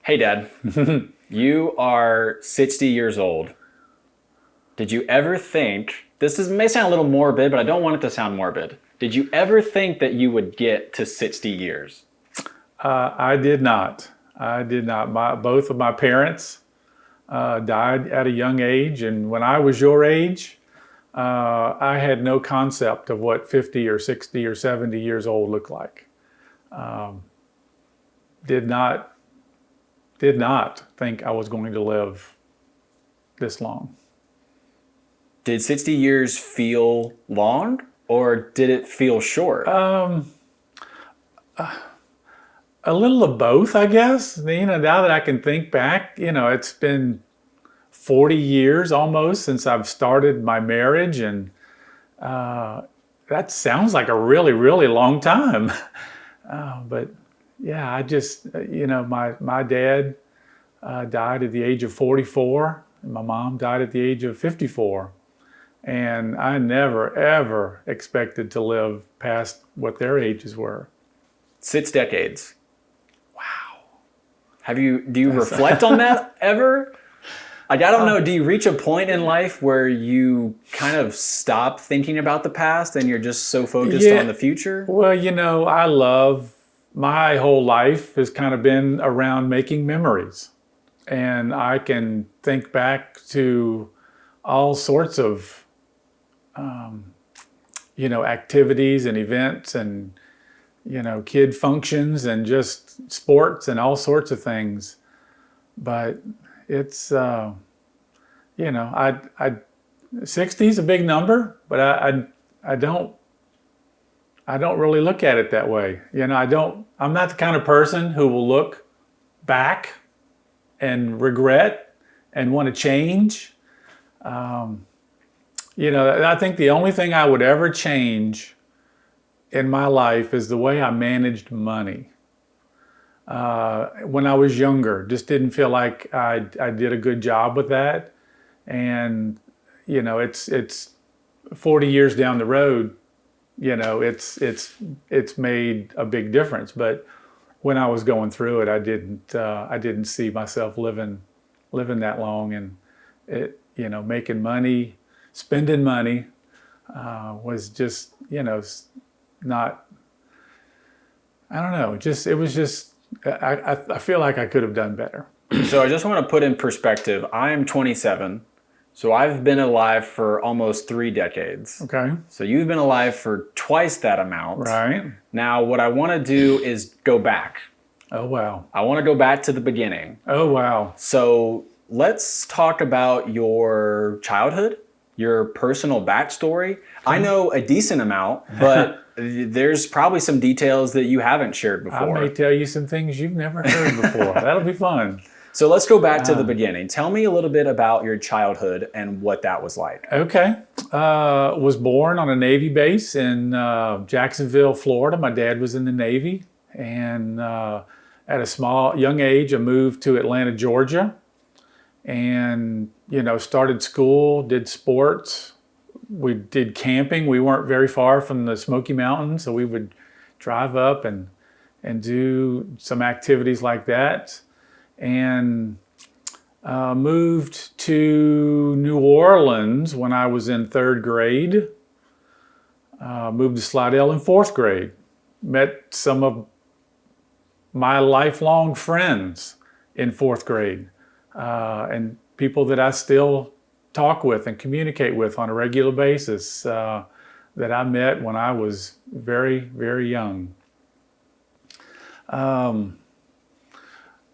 Hey, Dad. You are 60 years old. Did you ever think, may sound a little morbid, but I don't want it to sound morbid. Did you ever think that you would get to 60 years? I did not. I did not. Both of my parents died at a young age, and when I was your age, I had no concept of what 50 or 60 or 70 years old looked like. Did not did not think I was going to live this long. Did 60 years feel long or did it feel short? A little of both, I guess. Now that I can think back, it's been 40 years almost since I've started my marriage, and that sounds like a really, really long time. But yeah, I just, my dad died at the age of 44, and my mom died at the age of 54. And I never, ever expected to live past what their ages were. 6 decades. Wow. Do you reflect on that ever? Like, I don't know, do you reach a point in life where you kind of stop thinking about the past and you're just so focused on the future? Well, my whole life has kind of been around making memories. And I can think back to all sorts of, activities and events and, kid functions and just sports and all sorts of things. But it's, 60 is a big number, but I don't really look at it that way. I'm not the kind of person who will look back and regret and want to change. I think the only thing I would ever change in my life is the way I managed money. When I was younger, just didn't feel like I did a good job with that. And, it's 40 years down the road, it's made a big difference. But when I was going through it, I didn't see myself living that long, and making money, spending money, was just, not, I don't know, it was just, I feel like I could have done better. So I just want to put in perspective, I am 27, so I've been alive for almost 3 decades. Okay. So you've been alive for twice that amount. Right. Now what I want to do is go back. Oh, wow. I want to go back to the beginning. Oh, wow. So let's talk about your childhood, your personal backstory. I know a decent amount, but there's probably some details that you haven't shared before. I may tell you some things you've never heard before. That'll be fun. So let's go back to the beginning. Tell me a little bit about your childhood and what that was like. Okay. Was born on a Navy base in Jacksonville, Florida. My dad was in the Navy. And at a young age, I moved to Atlanta, Georgia. And, started school, did sports. We did camping. We weren't very far from the Smoky Mountains, so we would drive up and do some activities like that. And moved to New Orleans when I was in 3rd grade. Moved to Slidell in 4th grade. Met some of my lifelong friends in 4th grade, and people that I still talk with and communicate with on a regular basis, that I met when I was very, very young.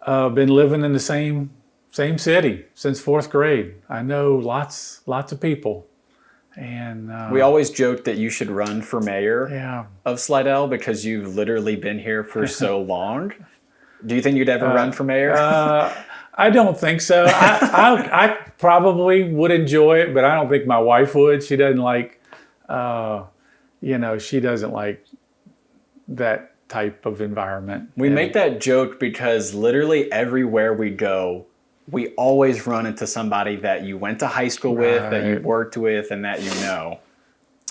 Been living in the same city since 4th grade. I know lots of people. And we always joke that you should run for mayor of Slidell because you've literally been here for so long. Do you think you'd ever run for mayor? I don't think so. I probably would enjoy it, but I don't think my wife would. She doesn't like, she doesn't like that type of environment. We make that joke because literally everywhere we go, we always run into somebody that you went to high school with, that you worked with, and that you know.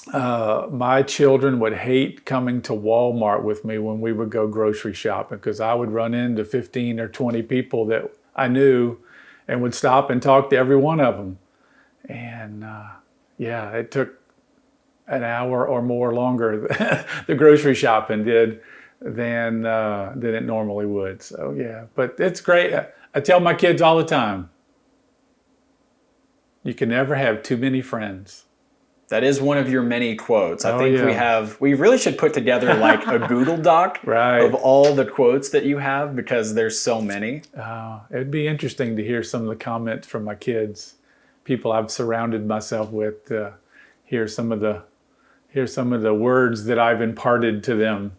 My children would hate coming to Walmart with me when we would go grocery shopping because I would run into 15 or 20 people that I knew and would stop and talk to every one of them. And yeah, it took an hour or more longer the grocery shopping did than it normally would. So yeah, but it's great. I tell my kids all the time, you can never have too many friends. That is one of your many quotes. I Oh think yeah, we really should put together like a Google Doc of right. all the quotes that you have because there's so many. It'd be interesting to hear some of the comments from my kids, people I've surrounded myself with. Hear some of the hear some of the words that I've imparted to them.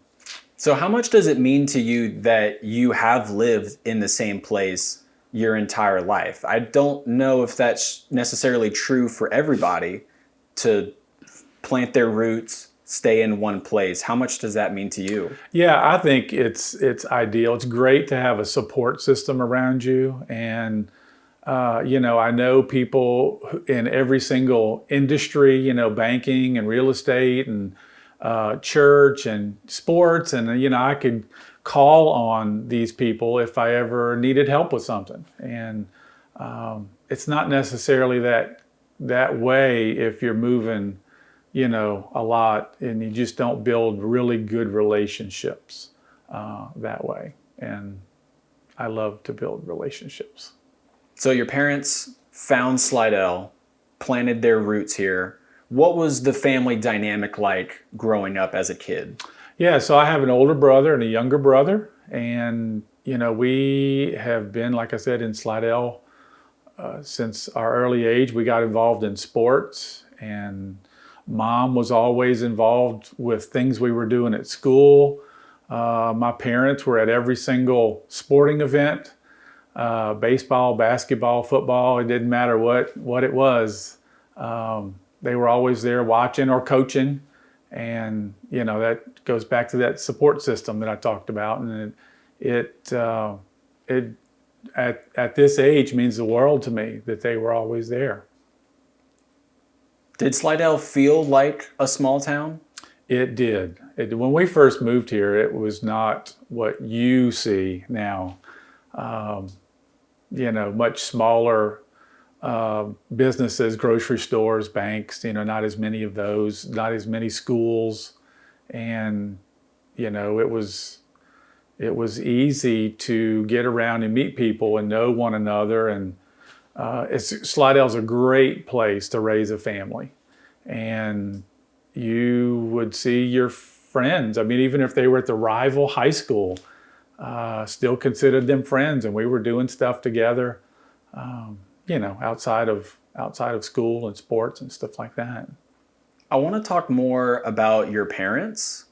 So how much does it mean to you that you have lived in the same place your entire life? I don't know if that's necessarily true for everybody to plant their roots, stay in one place. How much does that mean to you? Yeah, I think it's ideal. It's great to have a support system around you, and I know people in every single industry. Banking and real estate and church and sports, and I could call on these people if I ever needed help with something. And it's not necessarily that way if you're moving a lot and you just don't build really good relationships that way. And I love to build relationships. So your parents found Slidell, planted their roots here. What was the family dynamic like growing up as a kid? Yeah, so I have an older brother and a younger brother. And, we have been, like I said, in Slidell since our early age. We got involved in sports, and mom was always involved with things we were doing at school. My parents were at every single sporting event, baseball, basketball, football. It didn't matter what it was. They were always there watching or coaching. And, that goes back to that support system that I talked about. And it at this age means the world to me that they were always there. Did Slidell feel like a small town? It did. When we first moved here, it was not what you see now. Much smaller businesses, grocery stores, banks, not as many of those, not as many schools. And, it was easy to get around and meet people and know one another. And Slidell's a great place to raise a family. And you would see your friends. I mean, even if they were at the rival high school, still considered them friends. And we were doing stuff together, outside of school and sports and stuff like that. I want to talk more about your parents.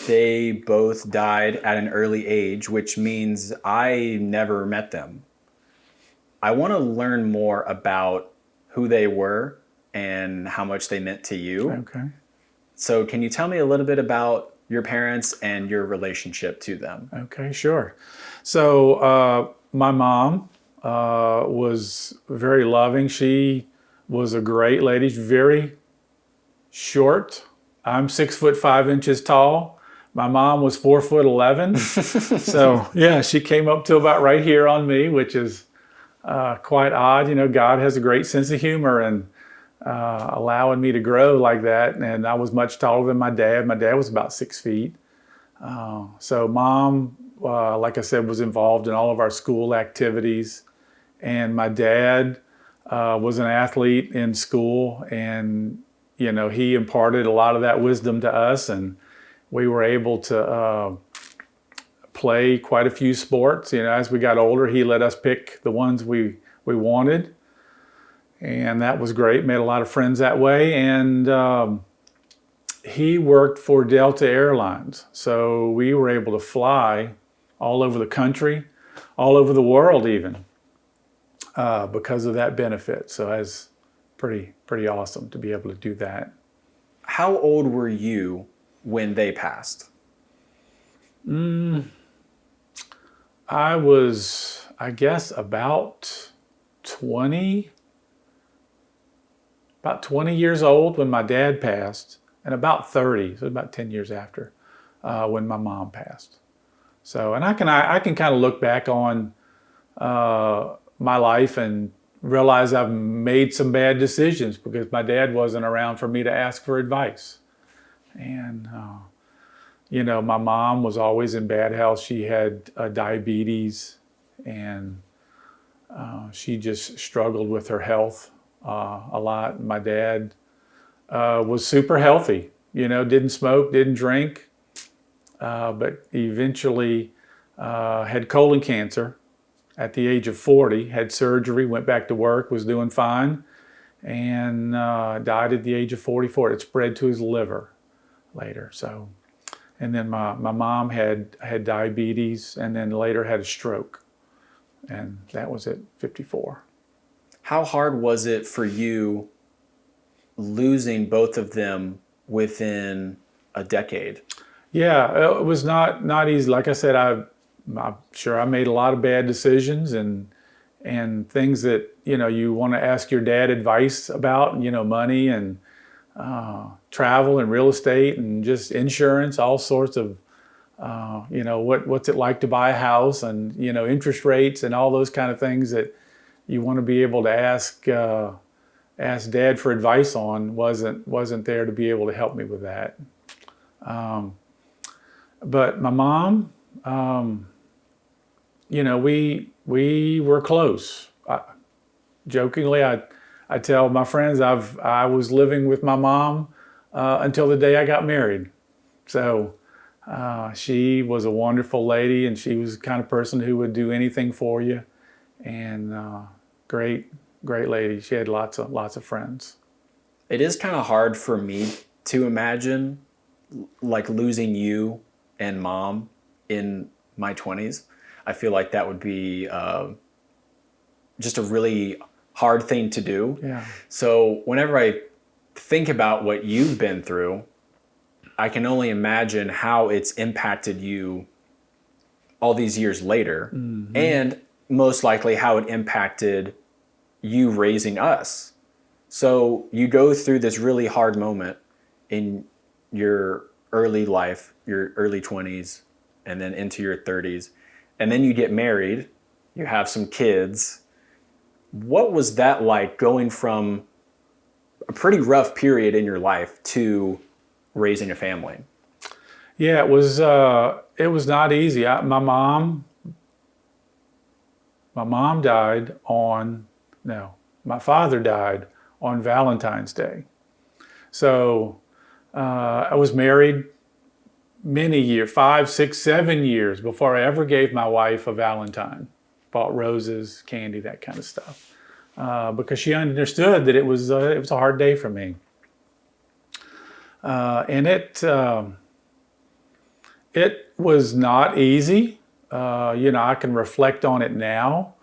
They both died at an early age, which means I never met them. I want to learn more about who they were and how much they meant to you. Okay. So can you tell me a little bit about your parents and your relationship to them? Okay, sure. So my mom was very loving. She was a great lady, very short. I'm 6'5" tall. My mom was 4'11". So yeah, she came up to about right here on me, which is quite odd. God has a great sense of humor and allowing me to grow like that. And I was much taller than my dad. My dad was about 6 feet. So mom, like I said, was involved in all of our school activities. And my dad was an athlete in school, and he imparted a lot of that wisdom to us, and we were able to play quite a few sports. As we got older, he let us pick the ones we wanted, and that was great. Made a lot of friends that way. And he worked for Delta Airlines, so we were able to fly all over the country, all over the world even, because of that benefit. So that's pretty awesome to be able to do that. How old were you when they passed? I was, I guess, about 20 years old when my dad passed. and about 30, so about 10 years after, when my mom passed. So, and I can kind of look back on my life and realize I've made some bad decisions because my dad wasn't around for me to ask for advice. And, my mom was always in bad health. She had diabetes, and she just struggled with her health a lot. My dad was super healthy, didn't smoke, didn't drink, but eventually had colon cancer at the age of 40, had surgery, went back to work, was doing fine, and died at the age of 44. It spread to his liver later. So, and then my mom had diabetes, and then later had a stroke, and that was at 54. How hard was it for you losing both of them within a decade? Yeah, it was not easy. Like I said, I'm sure I made a lot of bad decisions and things that you want to ask your dad advice about. Money and travel and real estate and just insurance, all sorts of what's it like to buy a house, and interest rates and all those kind of things that you want to be able to ask dad for advice on. Wasn't there to be able to help me with that. But my mom, we were close. Jokingly, I tell my friends I was living with my mom until the day I got married. So she was a wonderful lady, and she was the kind of person who would do anything for you, and great lady. She had lots of friends. It is kind of hard for me to imagine like losing you and mom in my 20s. I feel like that would be just a really hard thing to do. Yeah. So whenever I think about what you've been through, I can only imagine how it's impacted you all these years later, Mm-hmm. and most likely how it impacted you raising us. So you go through this really hard moment in your early life, your early 20s, and then into your 30s. And then you get married, you have some kids. What was that like, going from a pretty rough period in your life to raising a family? Yeah, it was not easy. My mom died my father died on Valentine's Day. So I was married many years, 5, 6, 7 years before I ever gave my wife a Valentine. Bought roses, candy, that kind of stuff, because she understood that it was a hard day for me, and it was not easy. I can reflect on it now.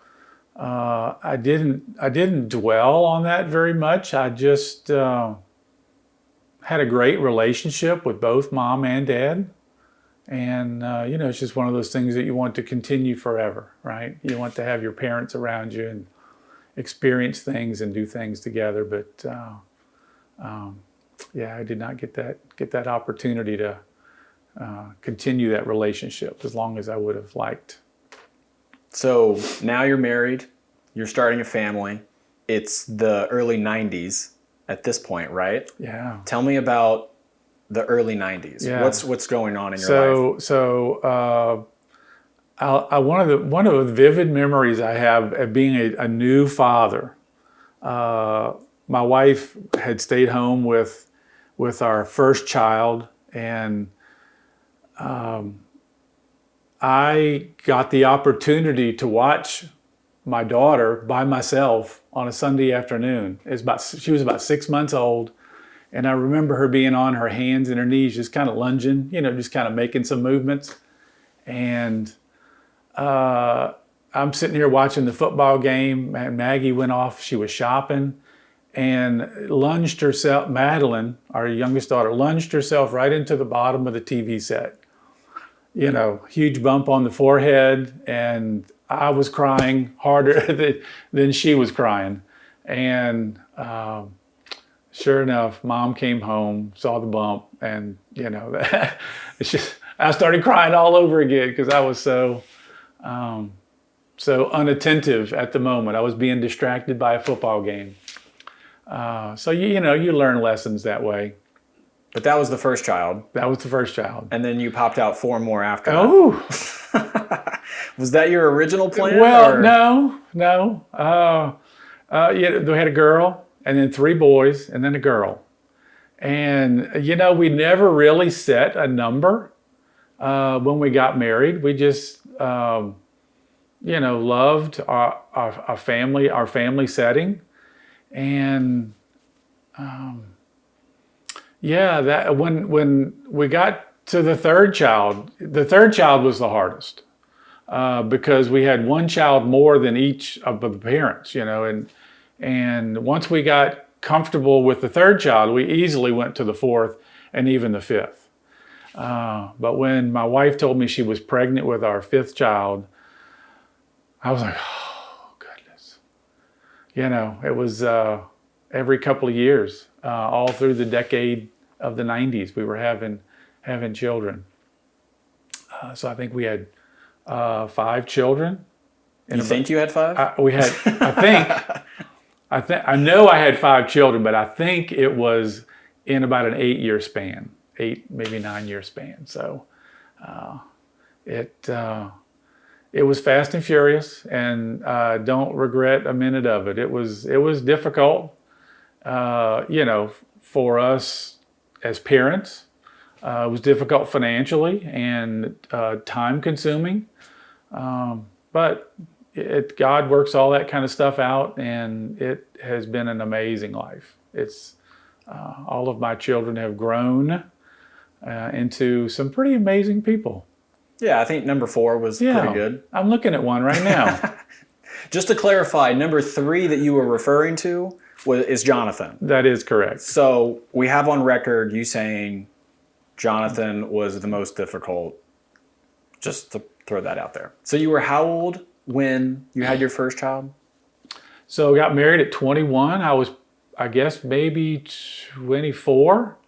I didn't dwell on that very much. I just had a great relationship with both mom and dad. And, it's just one of those things that you want to continue forever, right? You want to have your parents around you and experience things and do things together. But, I did not get that opportunity to continue that relationship as long as I would have liked. So now you're married, you're starting a family. It's the early 90s at this point, right? Yeah. Tell me about the early 90s. Yeah. What's going on in your life? So one of the vivid memories I have of being a new father. My wife had stayed home with our first child, and I got the opportunity to watch my daughter by myself on a Sunday afternoon. She was about 6 months old. And I remember her being on her hands and her knees, just kind of lunging, just kind of making some movements. And I'm sitting here watching the football game, and Maggie went off. She was shopping and lunged herself, Madeline, our youngest daughter, lunged herself right into the bottom of the TV set. Huge bump on the forehead, and I was crying harder than she was crying. And sure enough, Mom came home, saw the bump, and it's just I started crying all over again because I was so unattentive at the moment. I was being distracted by a football game. So you learn lessons that way. But that was the first child. That was the first child. And then you popped out 4 more after Oh, that. Was that your original plan? well, or? no. They had a girl, and then 3 boys, and then a girl. And we never really set a number when we got married. We just loved our family setting, and that when we got to the third child was the hardest because we had one child more than each of the parents, and once we got comfortable with the third child, we easily went to the fourth and even the fifth. But when my wife told me she was pregnant with our 5th child, I was like, oh, goodness. It was every couple of years, all through the decade of the 90s, we were having children. So I think we had 5 children. You think you had 5? We had, I know I had 5 children, but I think it was in about an 8-year span, 8, maybe 9-year span. So it was fast and furious, and don't regret a minute of it. It was difficult, for us as parents. It was difficult financially and time consuming, but God works all that kind of stuff out, and it has been an amazing life. It's all of my children have grown into some pretty amazing people. Yeah, I think number 4 was pretty good. I'm looking at one right now. Just to clarify, number 3 that you were referring to is Jonathan. That is correct. So we have on record you saying Jonathan was the most difficult. Just to throw that out there. So you were how old when you had your first child? So I got married at 21. I was, I guess, maybe 24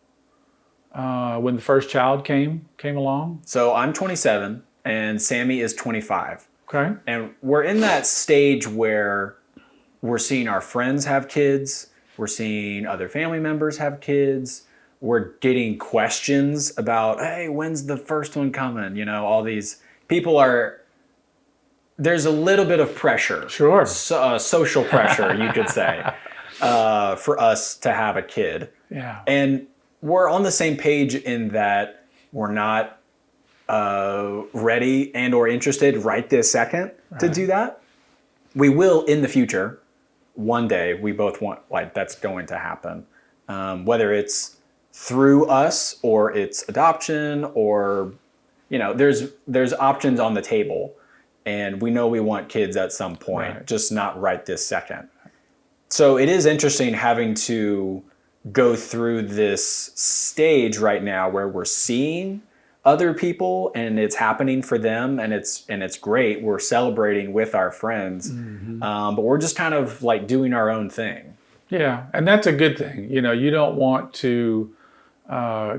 when the first child came along. So I'm 27 and Sammy is 25. Okay. And we're in that stage where we're seeing our friends have kids. We're seeing other family members have kids. We're getting questions about, hey, when's the first one coming? All these people there's a little bit of pressure. Sure. Social pressure, you could say, for us to have a kid. Yeah. And we're on the same page in that we're not ready and or interested right this second to do that. We will in the future. One day, we both want, that's going to happen. Whether it's through us or it's adoption or, there's options on the table. And we know we want kids at some point, just not right this second. So it is interesting having to go through this stage right now where we're seeing other people and it's happening for them and it's great. We're celebrating with our friends, but we're just kind of doing our own thing. Yeah, and that's a good thing. You don't want to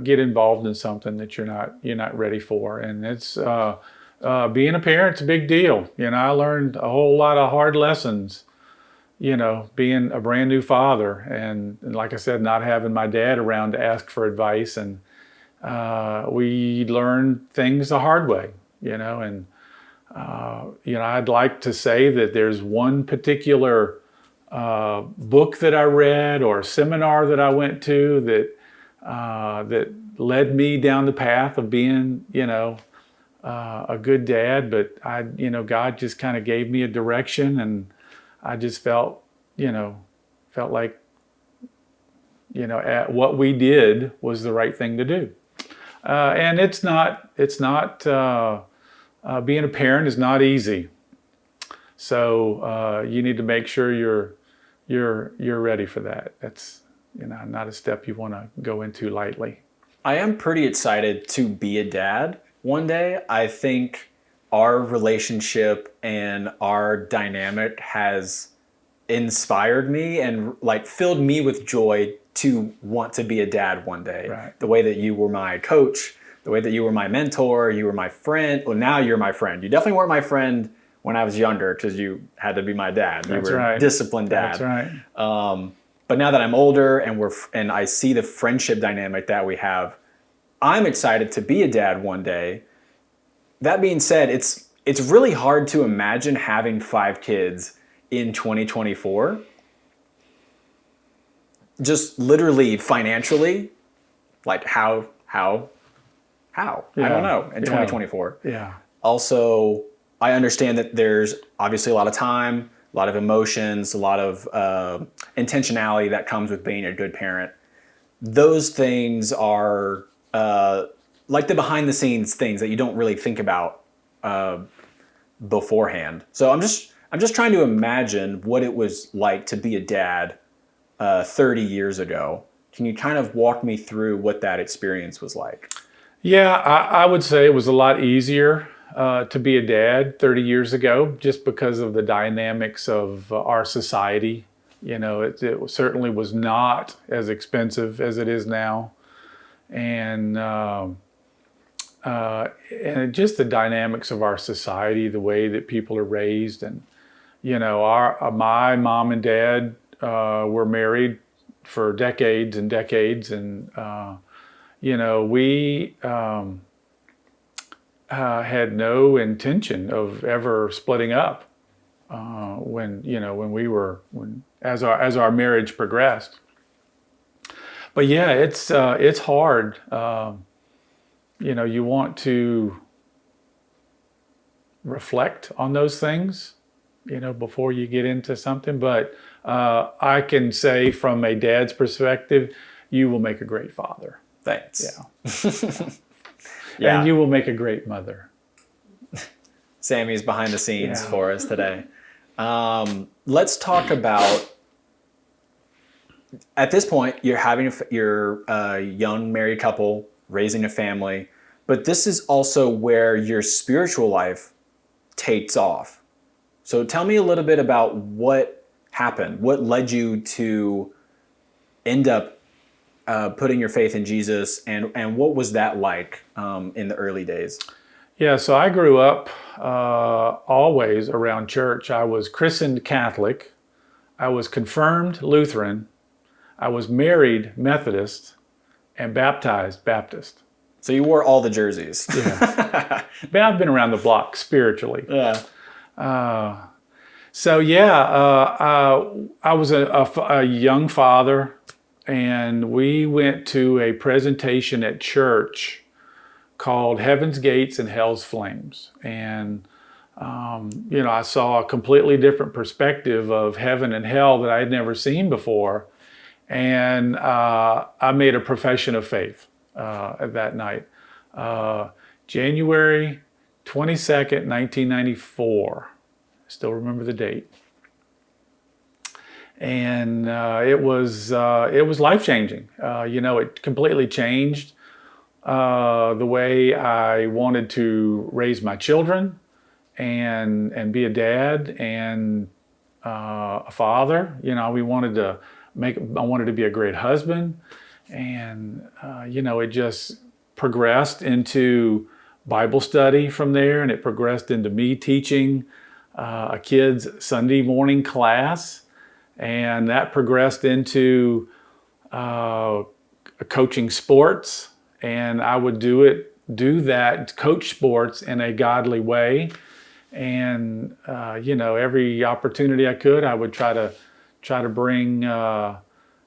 get involved in something that you're not ready for, and it's being a parent's a big deal. I learned a whole lot of hard lessons. Being a brand new father, and like I said, not having my dad around to ask for advice, and we learned things the hard way. And I'd like to say that there's one particular book that I read or seminar that I went to that led me down the path of being, a good dad. But God just kind of gave me a direction, and I just felt like, at what we did was the right thing to do. And it's not being a parent is not easy. So you need to make sure you're ready for that. That's not a step you want to go into lightly. I am pretty excited to be a dad one day. I think our relationship and our dynamic has inspired me and filled me with joy to want to be a dad one day. Right. The way that you were my coach, the way that you were my mentor, you were my friend. Well, now you're my friend. You definitely weren't my friend when I was younger because you had to be my dad. That's you were right. a disciplined dad. That's right. But now that I'm older and I see the friendship dynamic that we have, I'm excited to be a dad one day. That being said, it's really hard to imagine having 5 kids in 2024. Just literally financially, like how I don't know in 2024. Yeah. Also, I understand that there's obviously a lot of time, a lot of emotions, a lot of intentionality that comes with being a good parent. Those things are like the behind the scenes things that you don't really think about beforehand. So I'm just trying to imagine what it was like to be a dad 30 years ago. Can you kind of walk me through what that experience was like? Yeah, I would say it was a lot easier to be a dad 30 years ago, just because of the dynamics of our society. You know, it certainly was not as expensive as it is now, and just the dynamics of our society, the way that people are raised, and you know, my mom and dad were married for decades and decades, and you know, we had no intention of ever splitting up as our marriage progressed. But yeah, it's hard. You know, you want to reflect on those things, you know, before you get into something. But I can say from a dad's perspective, you will make a great father. Thanks. Yeah. Yeah. And you will make a great mother. Sammy's behind the scenes for us today. Let's talk about, at this point, you're a young married couple raising a family, but this is also where your spiritual life takes off. So tell me a little bit about what happened. What led you to end up putting your faith in Jesus, and what was that like in the early days? Yeah, so I grew up always around church. I was christened Catholic. I was confirmed Lutheran. I was married Methodist and baptized Baptist. So you wore all the jerseys. Yeah. But I've been around the block spiritually. Yeah. So I was a young father, and we went to a presentation at church called Heaven's Gates and Hell's Flames. And, you know, I saw a completely different perspective of heaven and hell that I had never seen before. And I made a profession of faith at that night. January 22nd, 1994. I still remember the date. And it was life-changing. You know, it completely changed the way I wanted to raise my children and be a dad and a father. You know, I wanted to be a great husband, and you know, it just progressed into Bible study from there, and it progressed into me teaching a kid's Sunday morning class, and that progressed into coaching sports, and I would do that, coach sports in a godly way, and you know, every opportunity I could, I would try to bring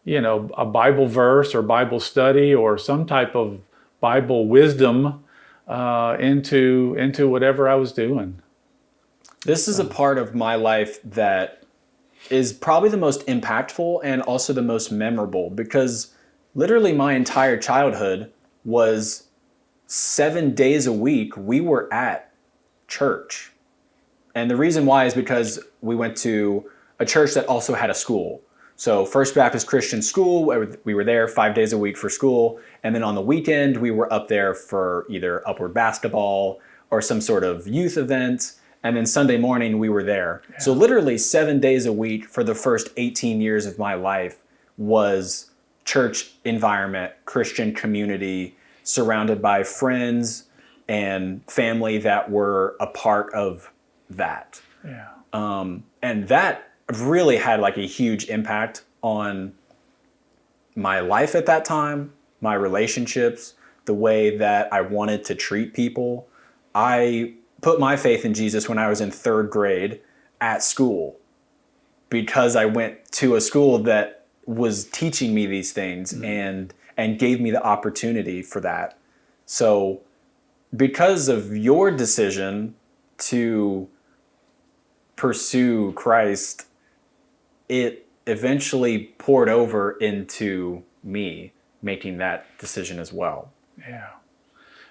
you know, a Bible verse or Bible study or some type of Bible wisdom into whatever I was doing. This is a part of my life that is probably the most impactful and also the most memorable, because literally my entire childhood was 7 days a week we were at church. And the reason why is because we went to a church that also had a school. So First Baptist Christian School, we were there 5 days a week for school. And then on the weekend, we were up there for either upward basketball or some sort of youth event. And then Sunday morning, we were there. Yeah. So literally 7 days a week for the first 18 years of my life was church environment, Christian community, surrounded by friends and family that were a part of that. Yeah. And that really had like a huge impact on my life at that time, my relationships, the way that I wanted to treat people. I put my faith in Jesus when I was in third grade at school because I went to a school that was teaching me these things and gave me the opportunity for that. So because of your decision to pursue Christ, it eventually poured over into me making that decision as well. Yeah.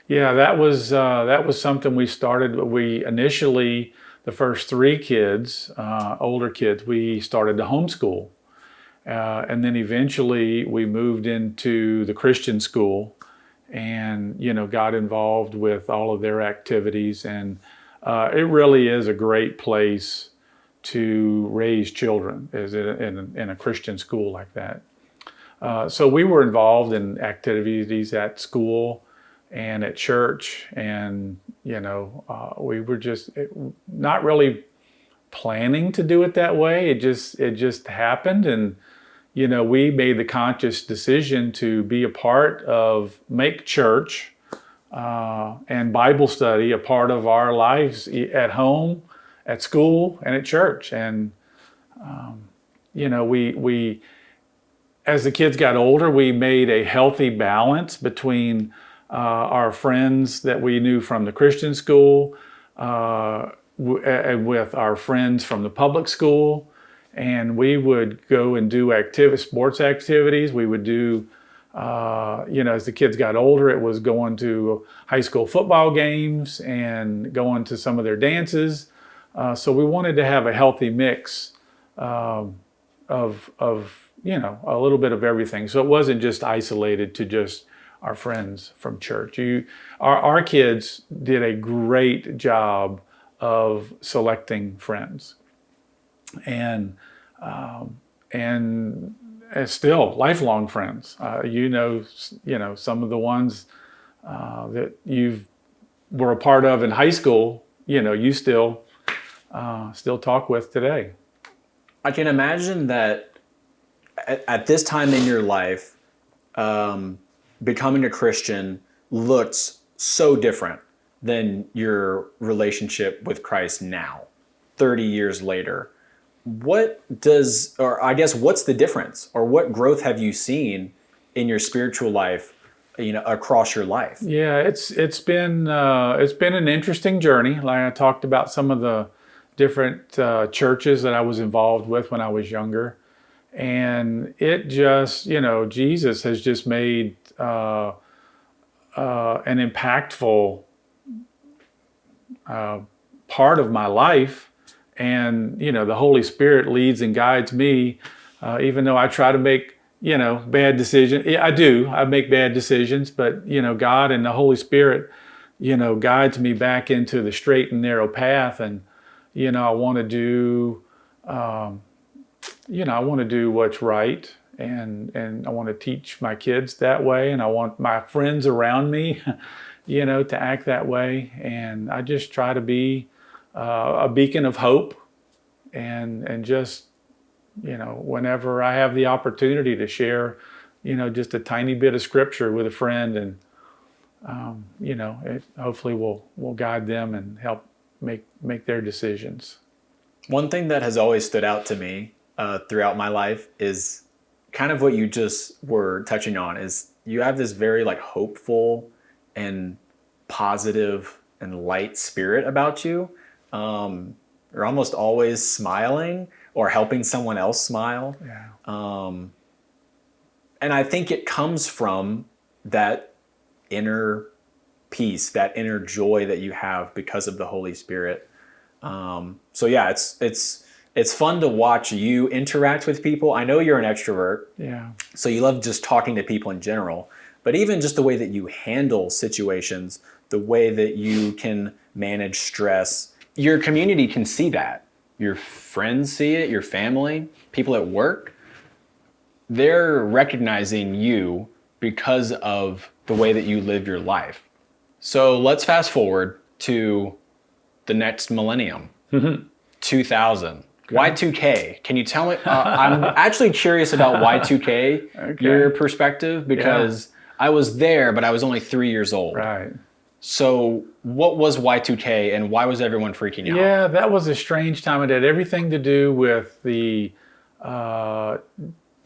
Yeah, that was something we started. We initially, the first three kids, older kids, we started to homeschool. And then eventually we moved into the Christian school and, got involved with all of their activities. And it really is a great place to raise children in a Christian school like that. So we were involved in activities at school and at church, and we were just not really planning to do it that way. It just happened, and we made the conscious decision to be a part of, make church and Bible study a part of our lives at home, at school, and at church. And we as the kids got older, we made a healthy balance between our friends that we knew from the Christian school with our friends from the public school. And we would go and do sports activities. We would do, as the kids got older, it was going to high school football games and going to some of their dances. So we wanted to have a healthy mix of a little bit of everything. So it wasn't just isolated to just our friends from church. Our kids did a great job of selecting friends, and still lifelong friends. Some of the ones that you were a part of in high school. You still talk with today. I can imagine that at this time in your life, becoming a Christian looks so different than your relationship with Christ now, 30 years later. What's the difference, or what growth have you seen in your spiritual life, across your life? Yeah, it's been an interesting journey. Like I talked about some of the different churches that I was involved with when I was younger. And it just, Jesus has just made an impactful part of my life. And, the Holy Spirit leads and guides me, even though I try to make, bad decisions. Yeah, I do. I make bad decisions, but, God and the Holy Spirit, guides me back into the straight and narrow path. And, I want to do... I want to do what's right, and I want to teach my kids that way, and I want my friends around me, to act that way. And I just try to be a beacon of hope, and just, whenever I have the opportunity to share, just a tiny bit of scripture with a friend, and it hopefully will guide them and help make their decisions. One thing that has always stood out to me throughout my life is kind of what you just were touching on, is you have this very hopeful and positive and light spirit about you. You're almost always smiling or helping someone else smile. Yeah. And I think it comes from that inner peace, that inner joy that you have because of the Holy Spirit. So yeah, it's fun to watch you interact with people. I know you're an extrovert. Yeah. So you love just talking to people in general, but even just the way that you handle situations, the way that you can manage stress, your community can see that. Your friends see it, your family, people at work. they're recognizing you because of the way that you live your life. So let's fast forward to the next millennium, 2000. Y2K. Can you tell me? I'm actually curious about Y2K, your perspective, because I was there, but I was only 3 years old. Right. So what was Y2K and why was everyone freaking out? Yeah, that was a strange time. It had everything to do with the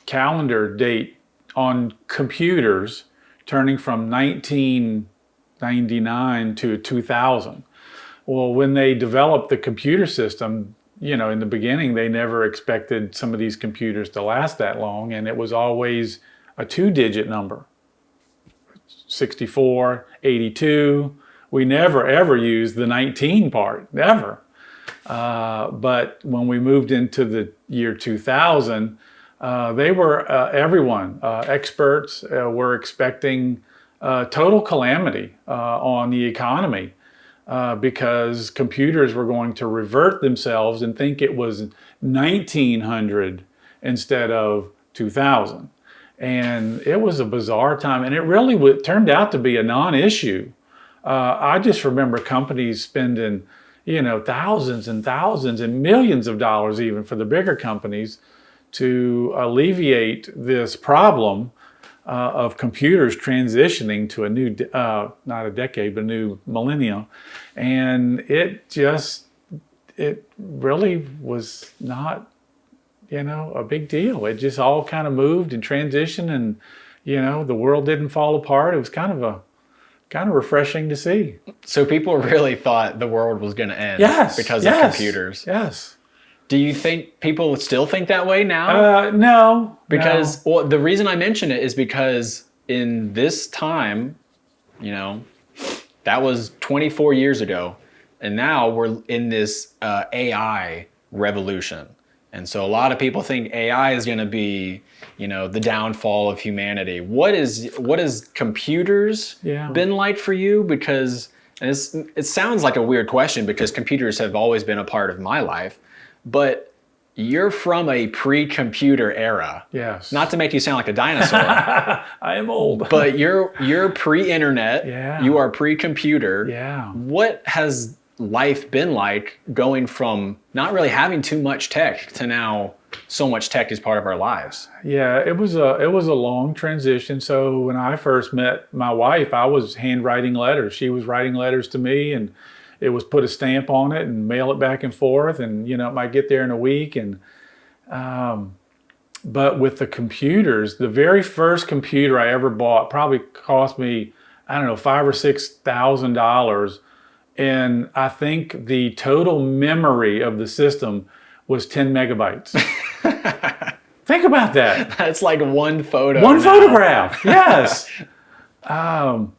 calendar date on computers turning from 1999 to 2000. Well, when they developed the computer system, in the beginning, they never expected some of these computers to last that long, and it was always a 2-digit number. 64, 82. We never ever used the 19 part, never. But when we moved into the year 2000, they were, everyone, experts were expecting total calamity on the economy because computers were going to revert themselves and think it was 1900 instead of 2000. And it was a bizarre time, and it really turned out to be a non-issue. I just remember companies spending, thousands and thousands and millions of dollars even for the bigger companies to alleviate this problem of computers transitioning to a new, not a decade, but a new millennium. And it really was not, a big deal. It just all kind of moved and transitioned, and, the world didn't fall apart. It was kind of refreshing to see. So people really thought the world was going to end because of computers. Yes. Do you think people still think that way now? No. Because well, the reason I mention it is because in this time, that was 24 years ago, and now we're in this AI revolution. And so a lot of people think AI is going to be, the downfall of humanity. What has computers been like for you? Because it sounds like a weird question because computers have always been a part of my life, but you're from a pre-computer era. Yes. Not to make you sound like a dinosaur. I am old. But you're pre-internet. Yeah. You are pre-computer. Yeah. What has life been like going from not really having too much tech to now so much tech is part of our lives? Yeah, it was a long transition. So when I first met my wife, I was handwriting letters. She was writing letters to me, and it was put a stamp on it and mail it back and forth, and it might get there in a week. And but with the computers, the very first computer I ever bought probably cost me, I don't know, $5,000 or $6,000. And I think the total memory of the system was 10 megabytes. Think about that. That's like one photo. One photograph, yes. And,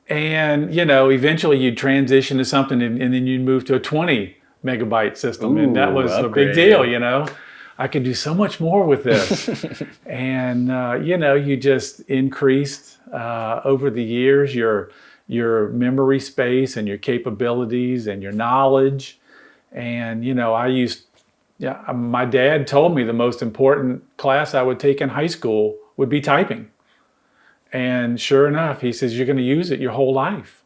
eventually you'd transition to something and then you'd move to a 20 megabyte system. And that was a big deal, I could do so much more with this. And, you just increased over the years your memory space and your capabilities and your knowledge. And, my dad told me the most important class I would take in high school would be typing. And sure enough, he says, you're going to use it your whole life.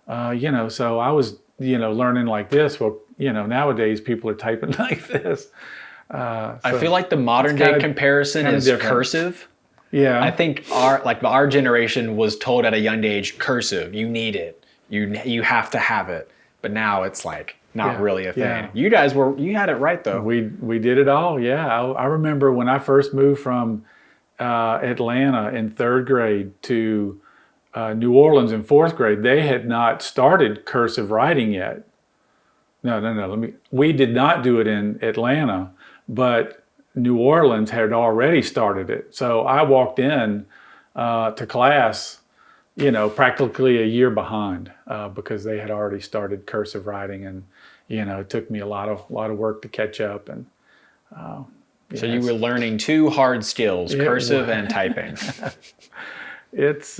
So I was, learning like this. Well, nowadays people are typing like this. I feel like the modern day comparison is different. Cursive. Yeah. I think our generation was told at a young age, cursive, you need it. You have to have it. But now it's like not really a thing. Yeah. You guys you had it right though. We did it all. Yeah. I remember when I first moved from Atlanta in 3rd grade to New Orleans in 4th grade, they had not started cursive writing yet. No. We did not do it in Atlanta, but New Orleans had already started it. So I walked in to class, practically a year behind because they had already started cursive writing, and it took me a lot of work to catch up. And so you were learning 2 hard skills, cursive and typing. It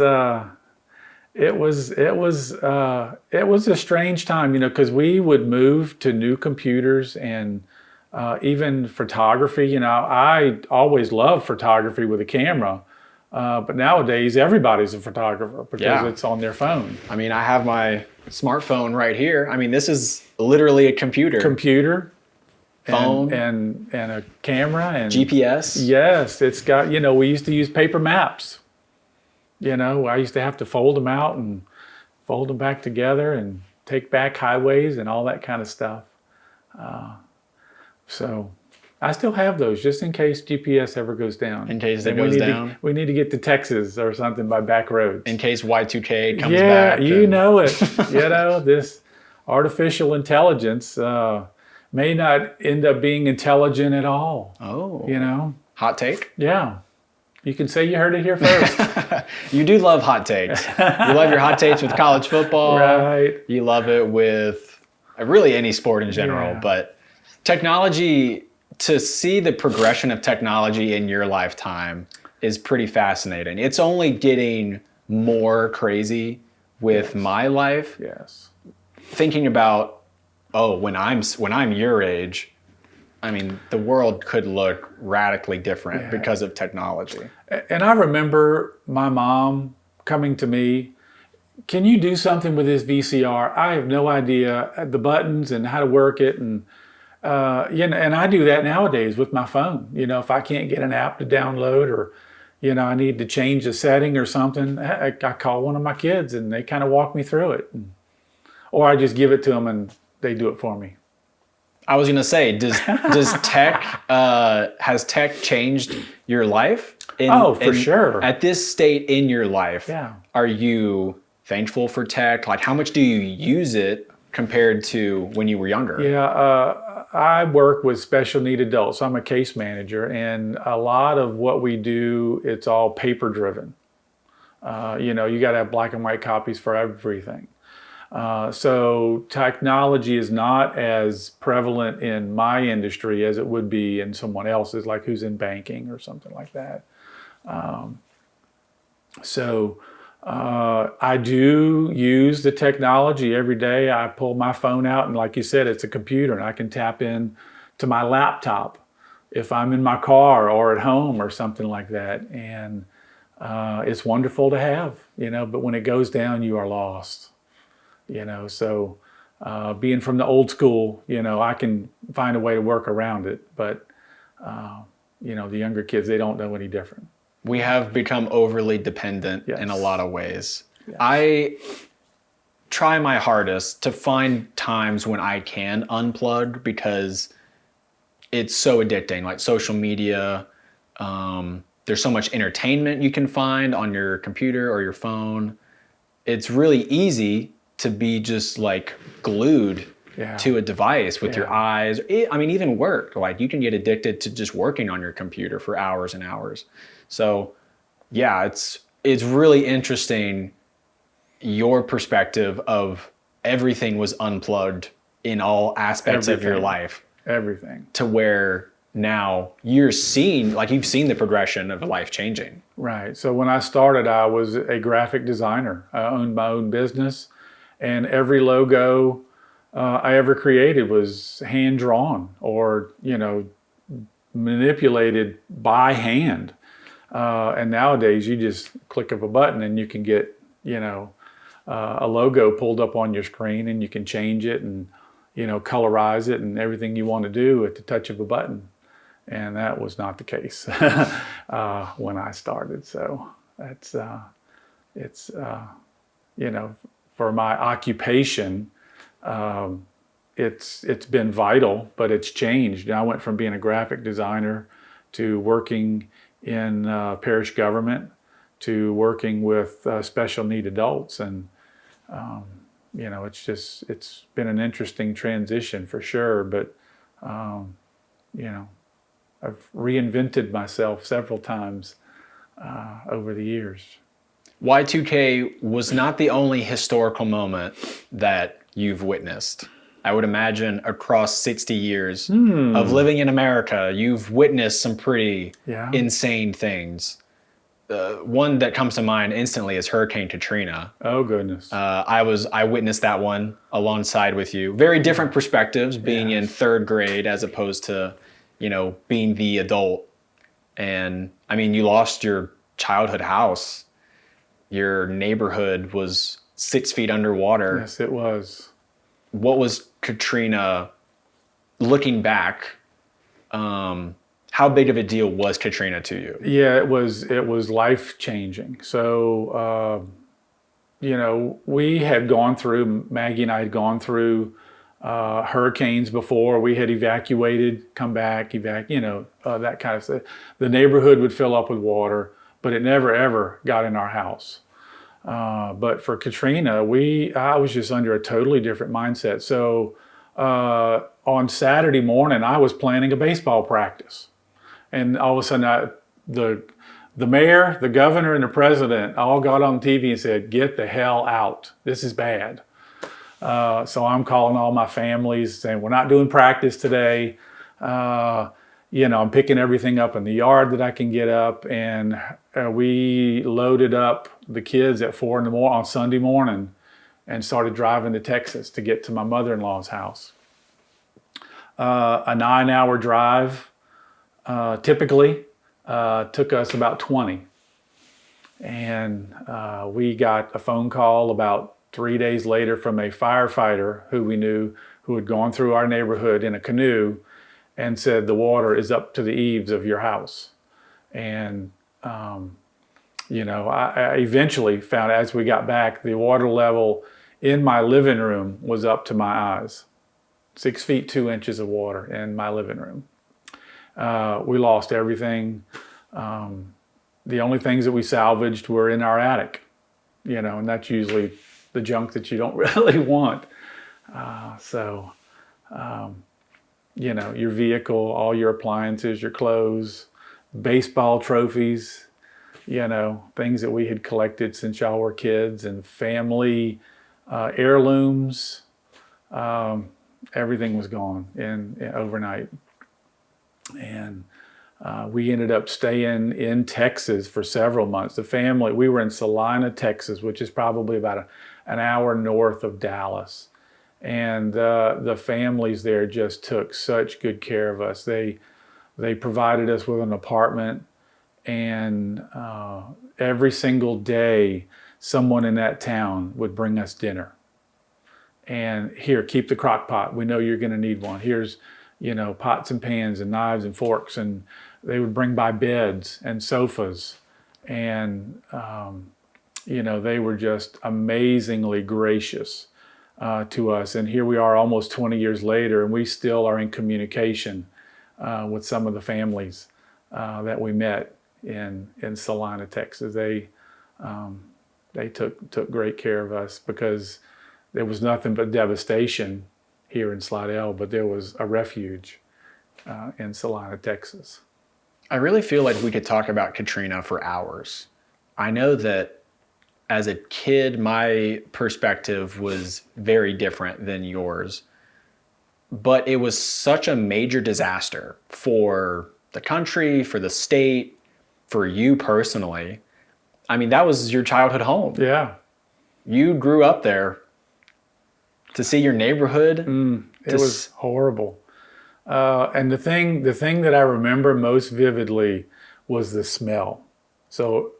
was a strange time, because we would move to new computers and even photography. You know, I always loved photography with a camera, but nowadays everybody's a photographer because Yeah. it's on their phone. I mean, I have my smartphone right here. I mean, this is literally a computer, phone, and a camera and GPS. Yes, it's got, you know, we used to use paper maps. You know, I used to have to fold them out and fold them back together and take back highways and all that kind of stuff. So I still have those just in case GPS ever goes down. In case it And goes down. we need to get to Texas or something by back roads. In case Y2K comes Yeah, back. you know it. You know, this artificial intelligence may not end up being intelligent at all. Oh. You know? Hot take? Yeah. You can say you heard it here first. You do love hot takes. You love your hot takes with college football. Right. You love it with really any sport in general. Yeah. But technology, to see the progression of technology in your lifetime is pretty fascinating. It's only getting more crazy with my life. Yes. Thinking about, when I'm your age, I mean, the world could look radically different because of technology. And I remember my mom coming to me, can you do something with this VCR? I have no idea the buttons and how to work it. And, you know, and I do that nowadays with my phone. You know, if I can't get an app to download or, you know, I need to change a setting or something, I call one of my kids and they kind of walk me through it. Or I just give it to them and they do it for me. I was gonna say, does tech has tech changed your life? For sure. At this state in your life, Yeah. Are you thankful for tech? Like, how much do you use it compared to when you were younger? Yeah, I work with special need adults. I'm a case manager, and a lot of what we do, it's all paper driven. You know, you got to have black and white copies for everything. So technology is not as prevalent in my industry as it would be in someone else's, like who's in banking or something like that. I do use the technology every day. I pull my phone out and, like you said, it's a computer and I can tap in to my laptop if I'm in my car or at home or something like that. And it's wonderful to have, you know, but when it goes down, you are lost. You know, so being from the old school, you know, I can find a way to work around it. But, you know, the younger kids, they don't know any different. We have become overly dependent in a lot of ways. Yes. I try my hardest to find times when I can unplug because it's so addicting, like social media. There's so much entertainment you can find on your computer or your phone. It's really easy to be just like glued to a device with your eyes. I mean, even work, like you can get addicted to just working on your computer for hours and hours. So yeah, it's really interesting your perspective of everything was unplugged in all aspects of your life. Everything. To where now you've seen the progression of life changing. Right. So when I started, I was a graphic designer. I owned my own business. And every logo I ever created was hand drawn or, you know, manipulated by hand. And nowadays you just click of a button and you can get, you know, a logo pulled up on your screen and you can change it and, you know, colorize it and everything you want to do at the touch of a button. And that was not the case when I started. So that's, you know, for my occupation, it's been vital, but it's changed. I went from being a graphic designer to working in parish government to working with special need adults. And, you know, it's been an interesting transition for sure, but, you know, I've reinvented myself several times over the years. Y2K was not the only historical moment that you've witnessed. I would imagine across 60 years of living in America, you've witnessed some pretty insane things. one that comes to mind instantly is Hurricane Katrina. Oh goodness. I witnessed that one alongside with you. Very different perspectives, being in Yes. third grade as opposed to, being the adult. And I mean, you lost your childhood house. Your neighborhood was 6 feet underwater. Yes, it was. What was Katrina looking back? How big of a deal was Katrina to you? Yeah, it was. It was life changing. So, we had gone through. Maggie and I had gone through hurricanes before. We had evacuated, come back, that kind of stuff. The neighborhood would fill up with water, but it never ever got in our house. But for Katrina, I was just under a totally different mindset. So on Saturday morning, I was planning a baseball practice, and all of a sudden, the mayor, the governor, and the president all got on TV and said, "Get the hell out! This is bad." So I'm calling all my families saying, "We're not doing practice today." I'm picking everything up in the yard that I can get up, and we loaded up the kids at 4 in the morning on Sunday morning and started driving to Texas to get to my mother-in-law's house. A 9-hour drive typically took us about 20. And we got a phone call about 3 days later from a firefighter who we knew, who had gone through our neighborhood in a canoe, and said the water is up to the eaves of your house. And I eventually found, as we got back, the water level in my living room was up to my eyes. 6 feet 2 inches of water in my living room. We lost everything. The only things that we salvaged were in our attic, and that's usually the junk that you don't really want. Your vehicle, all your appliances, your clothes, baseball trophies, things that we had collected since y'all were kids, and family heirlooms. Everything was gone in overnight. And we ended up staying in Texas for several months. We were in Salina, Texas, which is probably about an hour north of Dallas. And the families there just took such good care of us. They provided us with an apartment, and every single day, someone in that town would bring us dinner. And here, keep the crock pot. We know you're going to need one. Here's, pots and pans and knives and forks. And they would bring by beds and sofas. And, they were just amazingly gracious to us. And here we are almost 20 years later, and we still are in communication with some of the families that we met in Salina, Texas. They took great care of us, because there was nothing but devastation here in Slidell, but there was a refuge in Salina, Texas. I really feel like we could talk about Katrina for hours. I know that as a kid, my perspective was very different than yours, but it was such a major disaster for the country, for the state, for you personally. I mean, that was your childhood home. Yeah. You grew up there. To see your neighborhood, it was horrible. And the thing that I remember most vividly was the smell. So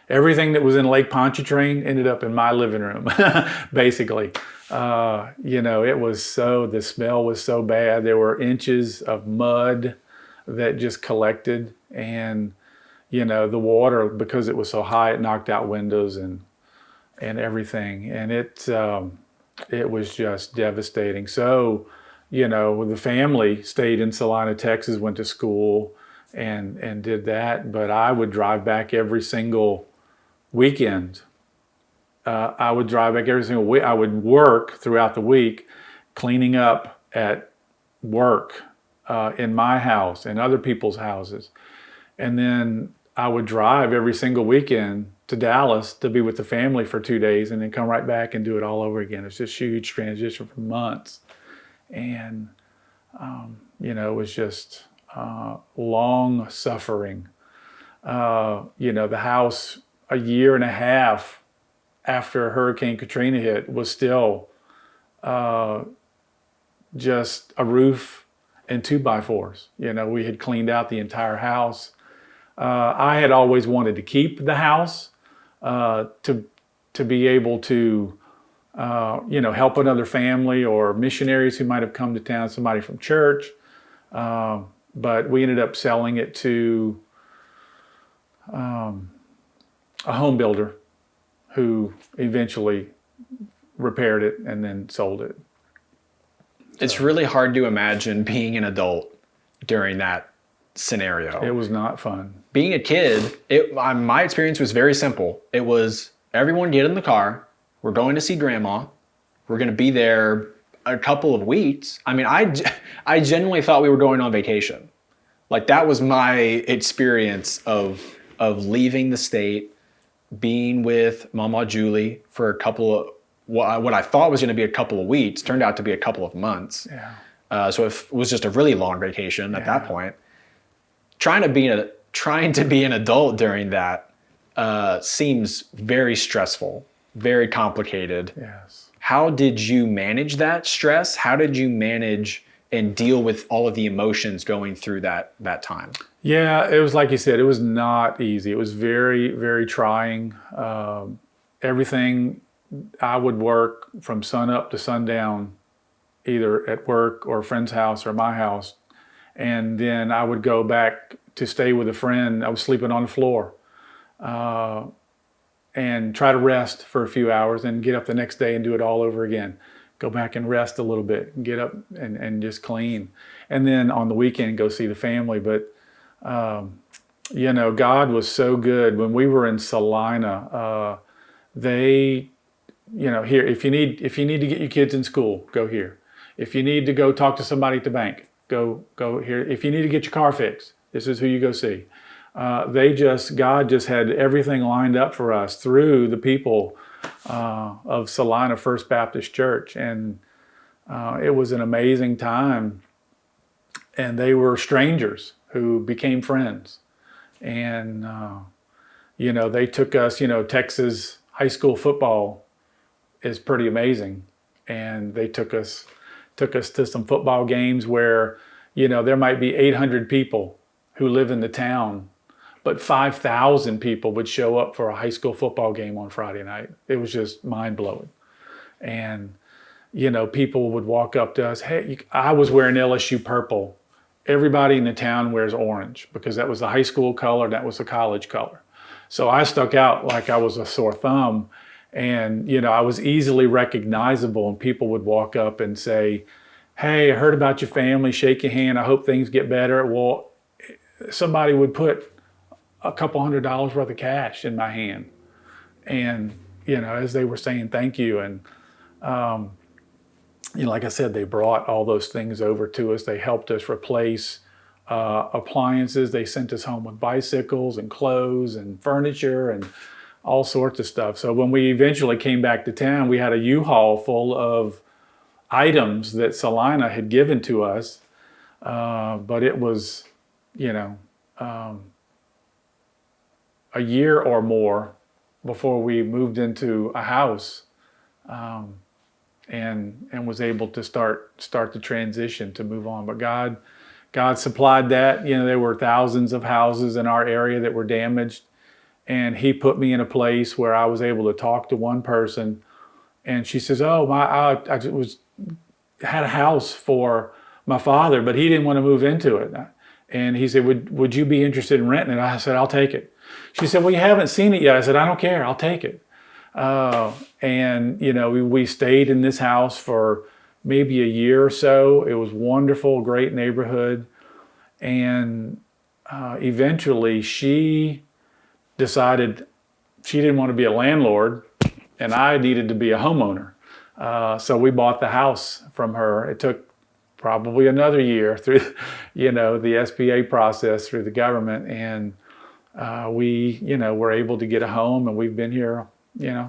everything that was in Lake Pontchartrain ended up in my living room, basically. The smell was so bad. There were inches of mud that just collected, and the water, because it was so high, it knocked out windows and everything, and it was just devastating. So, the family stayed in Salina, Texas, went to school and did that. But I would drive back every single weekend. I would drive back every single week. I would work throughout the week, cleaning up at work, in my house and other people's houses. And then I would drive every single weekend to Dallas to be with the family for 2 days, and then come right back and do it all over again. It's just a huge transition for months. And, it was just long suffering. The house a year and a half after Hurricane Katrina hit was still just a roof and 2x4s. We had cleaned out the entire house. I had always wanted to keep the house to be able to help another family or missionaries who might have come to town, somebody from church. But we ended up selling it to a home builder who eventually repaired it and then sold it. It's really hard to imagine being an adult during that scenario. It was not fun. Being a kid, my experience was very simple. It was everyone get in the car. We're going to see grandma. We're going to be there a couple of weeks. I mean, I genuinely thought we were going on vacation. Like that was my experience of leaving the state, being with Mama Julie for a couple of, what I thought was going to be a couple of weeks turned out to be a couple of months. Yeah. So it was just a really long vacation at that point. Trying to be an adult during that seems very stressful, very complicated. Yes. How did you manage that stress? How did you manage and deal with all of the emotions going through that time? Yeah, it was like you said, it was not easy. It was very, very trying. Everything, I would work from sun up to sundown, either at work or a friend's house or my house. And then I would go back to stay with a friend. I was sleeping on the floor and try to rest for a few hours and get up the next day and do it all over again. Go back and rest a little bit and get up and just clean. And then on the weekend, go see the family. But, God was so good. When we were in Salina, here, if you need to get your kids in school, go here. If you need to go talk to somebody at the bank, go here. If you need to get your car fixed, this is who you go see. God just had everything lined up for us through the people of Salina First Baptist Church. And it was an amazing time. And they were strangers who became friends. And, they took us, Texas high school football is pretty amazing. And they took us to some football games where, there might be 800 people who live in the town, but 5,000 people would show up for a high school football game on Friday night. It was just mind blowing. And, people would walk up to us. Hey, I was wearing LSU purple. Everybody in the town wears orange because that was the high school color. That was the college color. So I stuck out like I was a sore thumb. And, I was easily recognizable, and people would walk up and say, hey, I heard about your family, shake your hand. I hope things get better. Well, somebody would put a couple $100 worth of cash in my hand. And, as they were saying thank you. And, like I said, they brought all those things over to us. They helped us replace appliances. They sent us home with bicycles and clothes and furniture and all sorts of stuff. So when we eventually came back to town, we had a U-Haul full of items that Salina had given to us. But it was, a year or more before we moved into a house and was able to start the transition to move on. But God supplied that. There were thousands of houses in our area that were damaged. And he put me in a place where I was able to talk to one person, and she says, "Oh, I had a house for my father, but he didn't want to move into it." And he said, "Would you be interested in renting it?" I said, "I'll take it." She said, "Well, you haven't seen it yet." I said, "I don't care. I'll take it." And we stayed in this house for maybe a year or so. It was wonderful, great neighborhood, and eventually she decided she didn't want to be a landlord and I needed to be a homeowner. So we bought the house from her. It took probably another year through, the SBA process through the government. And we, were able to get a home, and we've been here,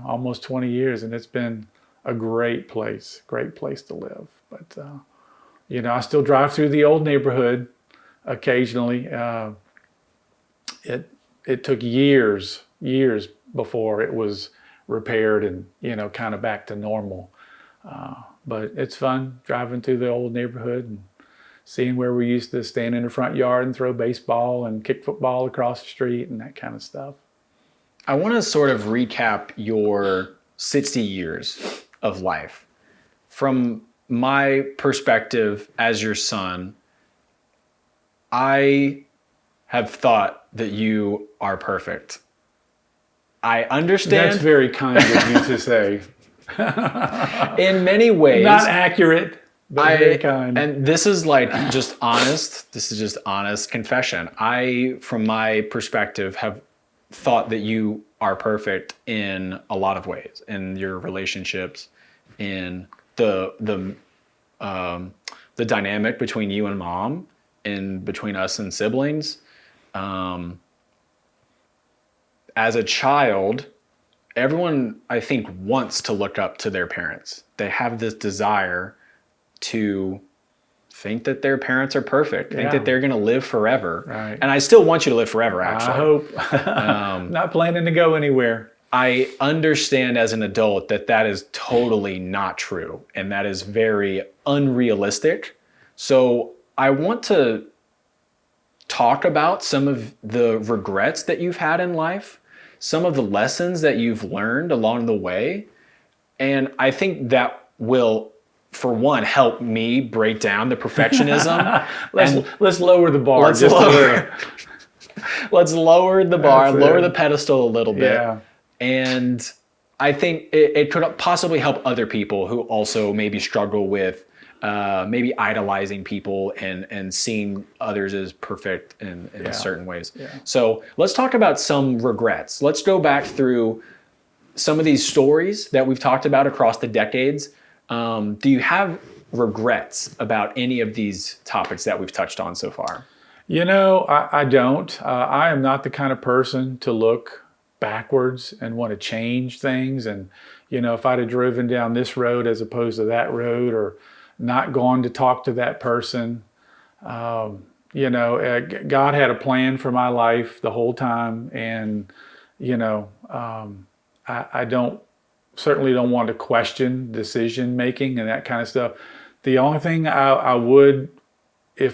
almost 20 years, and it's been a great place to live. But, I still drive through the old neighborhood occasionally. it took years before it was repaired and, kind of back to normal. But it's fun driving through the old neighborhood and seeing where we used to stand in the front yard and throw baseball and kick football across the street and that kind of stuff. I want to sort of recap your 60 years of life. From my perspective as your son, I have thought that you are perfect. I understand. That's very kind of you to say. In many ways. Not accurate, but very kind. And this is like just honest. This is just honest confession. I, from my perspective, have thought that you are perfect in a lot of ways, in your relationships, in the dynamic between you and mom, and between us and siblings. As a child, everyone, I think, wants to look up to their parents. They have this desire to think that their parents are perfect, think that they're going to live forever. Right. And I still want you to live forever, actually. I hope. Not planning to go anywhere. I understand as an adult that that is totally not true, and that is very unrealistic. So I want to talk about some of the regrets that you've had in life, some of the lessons that you've learned along the way. And I think that will, for one, help me break down the perfectionism. Let's lower the bar. Let's lower the bar, lower the pedestal a little bit. Yeah. And I think it could possibly help other people who also maybe struggle with maybe idolizing people and seeing others as perfect in certain ways. Yeah. So let's talk about some regrets. Let's go back through some of these stories that we've talked about across the decades. Do you have regrets about any of these topics that we've touched on so far? I don't. I am not the kind of person to look backwards and want to change things. And, if I'd have driven down this road as opposed to that road, or not gone to talk to that person, God had a plan for my life the whole time. And, I certainly don't want to question decision making and that kind of stuff. The only thing I would, and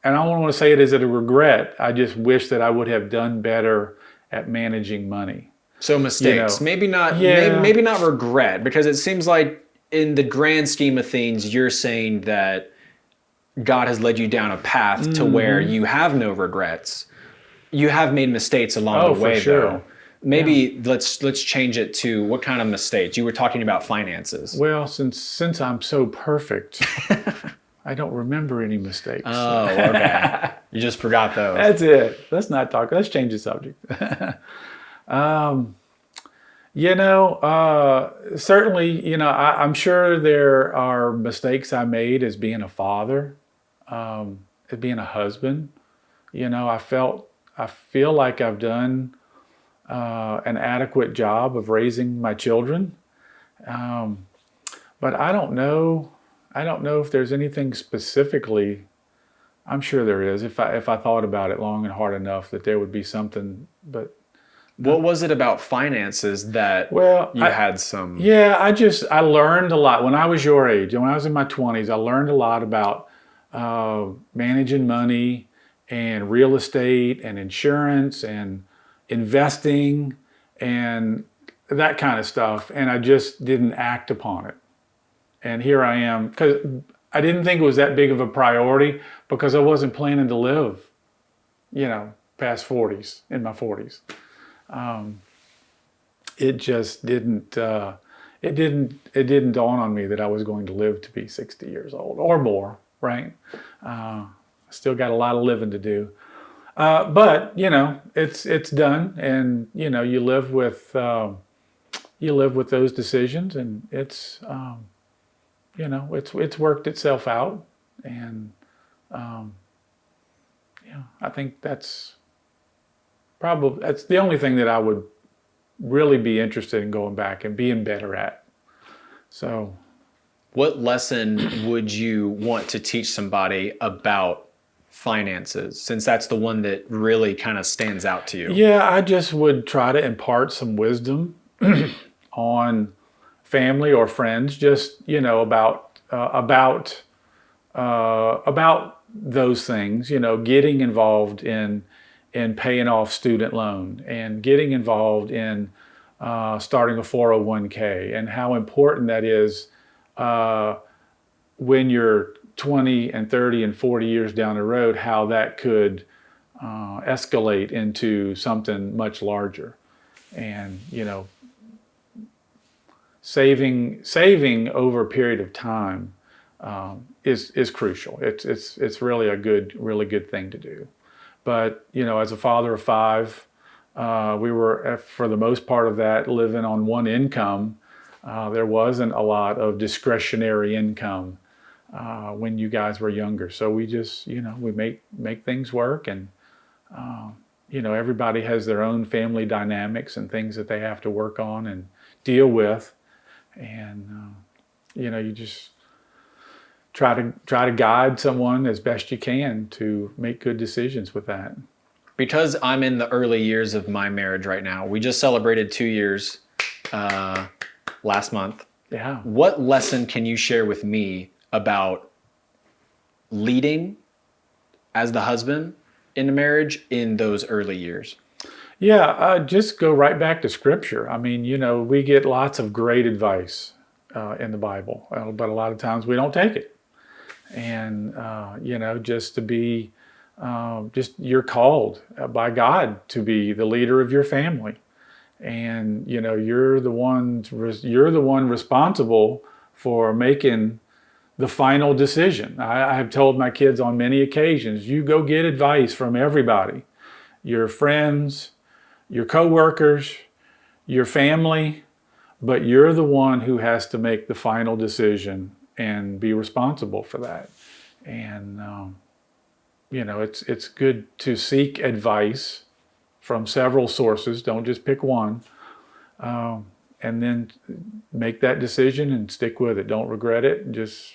I don't want to say it as a regret, I just wish that I would have done better at managing money. So mistakes, maybe not regret, because it seems like in the grand scheme of things, you're saying that God has led you down a path to where you have no regrets. You have made mistakes along the way, though. Maybe let's change it to what kind of mistakes? You were talking about finances. Well, since I'm so perfect, I don't remember any mistakes. Oh, okay. You just forgot those. That's it. Let's not talk. Let's change the subject. Certainly, I'm sure there are mistakes I made as being a father, as being a husband. I feel like I've done an adequate job of raising my children. But I don't know if there's anything specifically. I'm sure there is. If I thought about it long and hard enough, that there would be something. But what was it about finances that you had some? Yeah, I learned a lot when I was your age. When I was in my 20s, I learned a lot about managing money and real estate and insurance and investing and that kind of stuff. And I just didn't act upon it. And here I am, because I didn't think it was that big of a priority, because I wasn't planning to live, past 40s, in my 40s. It just didn't, it didn't dawn on me that I was going to live to be 60 years old or more, right? I still got a lot of living to do. But it's done, and you live with those decisions, and it's worked itself out, and I think that's the only thing that I would really be interested in going back and being better at. What lesson would you want to teach somebody about finances, since that's the one that really kind of stands out to you? Yeah, I just would try to impart some wisdom on family or friends, just about those things. Getting involved in paying off student loan and getting involved in starting a 401k, and how important that is when you're 20 and 30 and 40 years down the road, how that could escalate into something much larger. And saving over a period of time is crucial. It's really really good thing to do. But as a father of five, we were, for the most part of that, living on one income. There wasn't a lot of discretionary income when you guys were younger. So we just, we make things work, and everybody has their own family dynamics and things that they have to work on and deal with, and you just try to guide someone as best you can to make good decisions with that. Because I'm in the early years of my marriage right now. We just celebrated 2 years last month. Yeah. What lesson can you share with me about leading as the husband in a marriage in those early years? Yeah, just go right back to Scripture. I mean, we get lots of great advice in the Bible, but a lot of times we don't take it. And, just to be, you're called by God to be the leader of your family. And, you're the one responsible for making the final decision. I have told my kids on many occasions, you go get advice from everybody, your friends, your coworkers, your family, but you're the one who has to make the final decision and be responsible for that. And, it's good to seek advice from several sources. Don't just pick one. And then make that decision and stick with it. Don't regret it. And just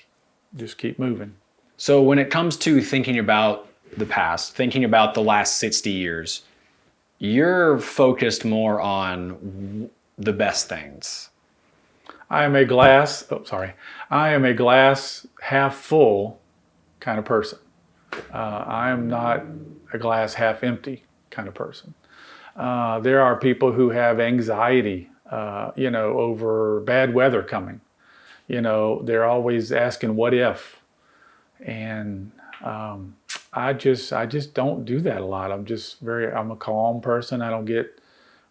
keep moving. So when it comes to thinking about the past, thinking about the last 60 years, you're focused more on the best things. I am a glass half full kind of person. I am not a glass half empty kind of person. There are people who have anxiety, over bad weather coming. They're always asking, what if? And I just don't do that a lot. I'm a calm person. I don't get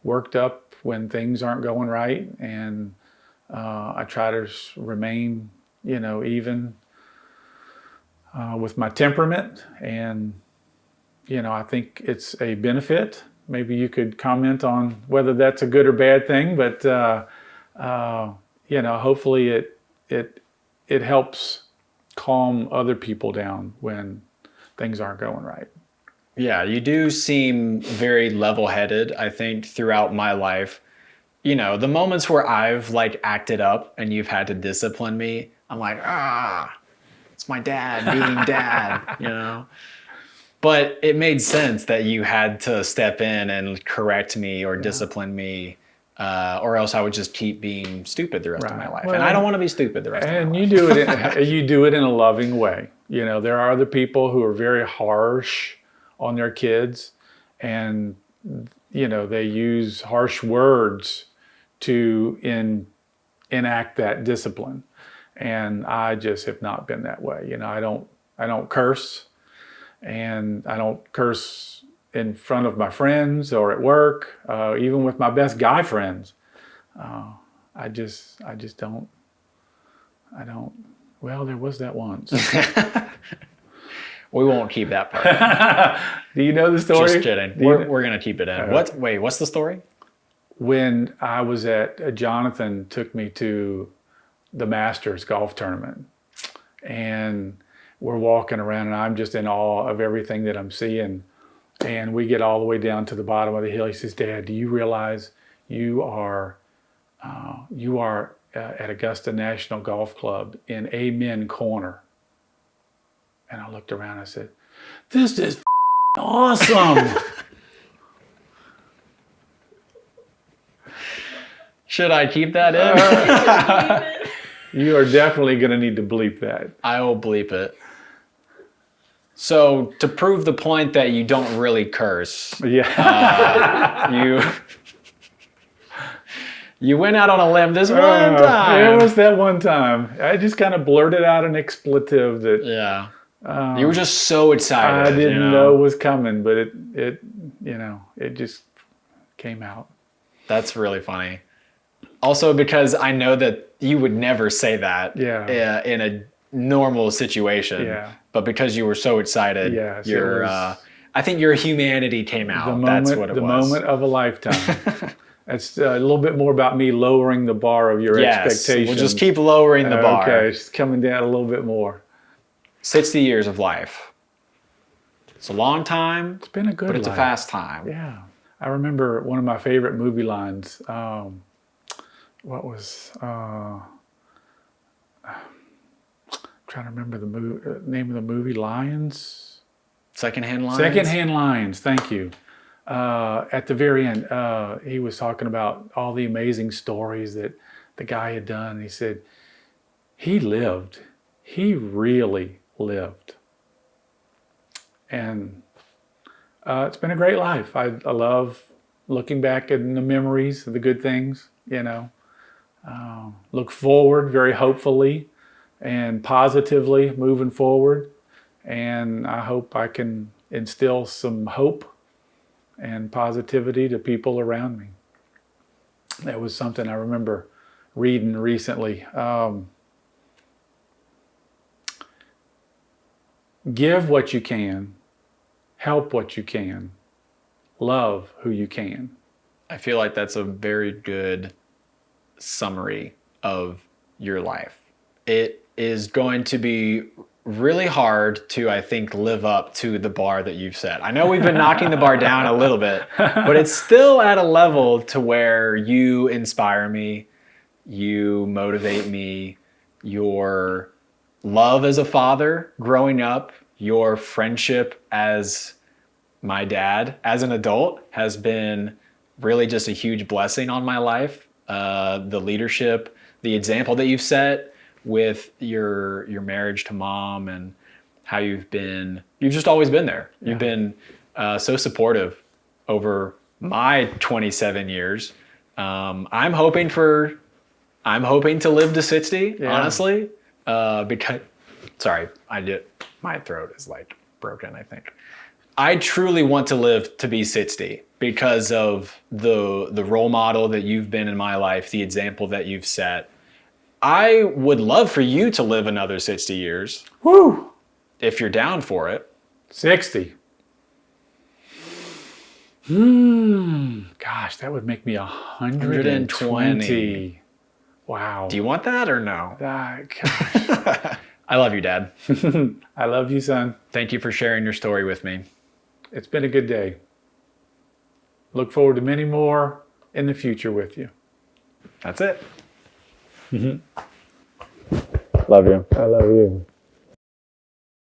worked up when things aren't going right. And I try to remain, even with my temperament. And, I think it's a benefit. Maybe you could comment on whether that's a good or bad thing, but, hopefully it helps calm other people down when things aren't going right. Yeah, you do seem very level-headed, I think, throughout my life. The moments where I've acted up and you've had to discipline me, I'm like, it's my dad being dad, But it made sense that you had to step in and correct me or discipline me, or else I would just keep being stupid the rest of my life. Well, and I don't want to be stupid the rest of my life. And you do it in a loving way. There are other people who are very harsh on their kids, and they use harsh words to enact that discipline. And I just have not been that way. I don't curse, and I don't curse in front of my friends or at work, even with my best guy friends. I just don't. Well, there was that once. We won't keep that part. Do you know the story? Just kidding. We're gonna keep it in. What's the story? When I was Jonathan took me to the Masters golf tournament, and we're walking around, and I'm just in awe of everything that I'm seeing. And we get all the way down to the bottom of the hill. He says, "Dad, do you realize you are at Augusta National Golf Club in Amen Corner?" And I looked around. I said, this is awesome. Should I keep that in? You are definitely going to need to bleep that. I will bleep it. So to prove the point that you don't really curse, Yeah. you went out on a limb this one time. It was that one time. I just kind of blurted out an expletive that you were just so excited. I didn't know was coming, but it just came out. That's really funny. Also, because I know that you would never say that in a normal situation. Yeah. But because you were so excited, I think your humanity came out. That's what it was. The moment of a lifetime. That's a little bit more about me lowering the bar of your expectations. We'll just keep lowering the bar. Okay, it's coming down a little bit more. 60 years of life. It's a long time. It's been a good but it's life. A fast time. Yeah. I remember one of my favorite movie lines. What was... I'm trying to remember the name of the movie. Lions? Secondhand Lions? Secondhand Lions, thank you. At the very end, he was talking about all the amazing stories that the guy had done. And he said, he lived. He really lived. And it's been a great life. I love looking back at the memories of the good things, look forward very hopefully and positively moving forward. And I hope I can instill some hope and positivity to people around me. That was something I remember reading recently. Give what you can, help what you can, love who you can. I feel like that's a very good summary of your life. It is going to be really hard to, I think, live up to the bar that you've set. I know we've been knocking the bar down a little bit, but it's still at a level to where you inspire me, you motivate me, your love as a father growing up, your friendship as my dad as an adult has been really just a huge blessing on my life. The leadership, the example that you've set with your marriage to Mom and how you've just always been there. You've been so supportive over my 27 years. I'm hoping to live to 60, honestly, because, sorry, my throat is like broken, I think. I truly want to live to be 60 because of the role model that you've been in my life, the example that you've set. I would love for you to live another 60 years. Woo! If you're down for it. 60. Gosh, that would make me 120. Wow. Do you want that or no? Gosh. I love you, Dad. I love you, son. Thank you for sharing your story with me. It's been a good day. Look forward to many more in the future with you. That's it. Love you. I love you.